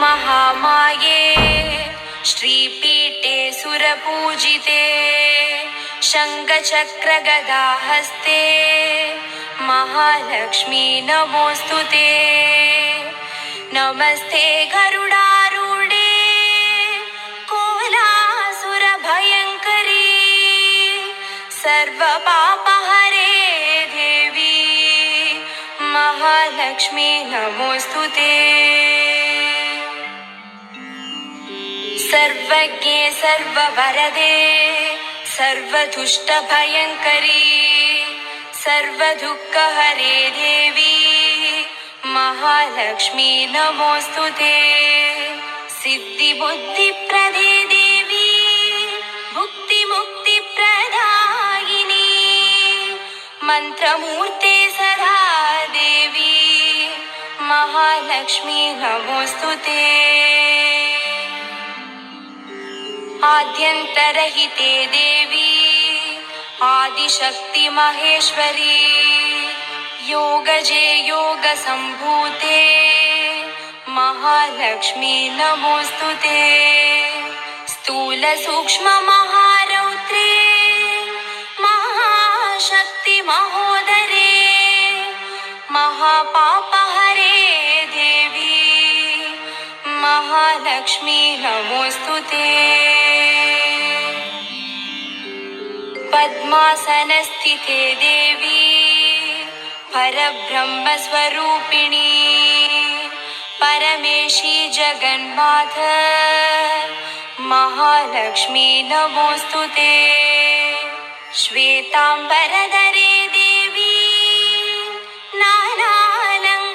महामाये श्रीपीठे सुरपूजिते शङ्खचक्रगदाहस्ते महालक्ष्मी नमोऽस्तुते। नमस्ते गरुडारूढे कोलासुरभयङ्करी सर्वपापहरे देवी महालक्ष्मी नमोऽस्तुते। सर्वज्ञे सर्ववरदे सर्वदुष्टभयङ्करी सर्वदुःखहरे देवी महालक्ष्मी नमोऽस्तुते। सिद्धिबुद्धिप्रदे देवी भुक्तिमुक्तिप्रदायिनी मन्त्रमूर्ते सदा देवी महालक्ष्मी नमोऽस्तुते। आद्यन्तरहिते देवी आदिशक्ति महेश्वरी योगजे योगसम्भूते महालक्ष्मी नमोऽस्तुते। स्थूलसूक्ष्ममहारौद्रे महाशक्ति महोदरे महापापहरे देवी महालक्ष्मी नमोऽस्तुते। पद्मासनस्थिते देवी परब्रह्मस्वरूपिणी परमेशी जगन्माता महालक्ष्मी नमोऽस्तुते। श्वेताम्बरधरे देवी नानालङ्कारभूषिते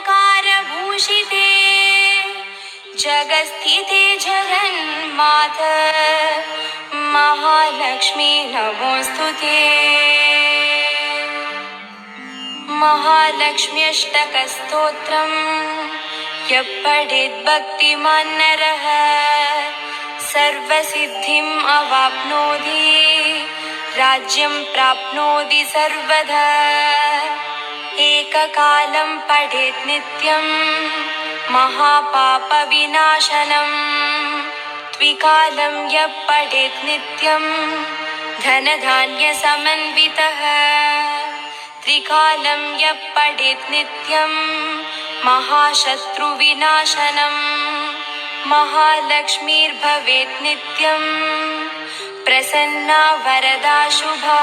जगत्स्थिते जगन्माता महालक्ष्मी नमोऽस्तुते। महालक्ष्म्यष्टकस्तोत्रम् यः पठेत् भक्तिमान् नरः सर्वसिद्धिम् अवाप्नोति राज्यं प्राप्नोति सर्वदा। एककालं पठेत् नित्यं महापापविनाशनम् द्विकालं यः पठेत् नित्यं धनधान्यसमन्वितः त्रिकालं यः पठेत् नित्यं महाशत्रुविनाशनम् महालक्ष्मीर्भवेत् नित्यं प्रसन्ना वरदा शुभा।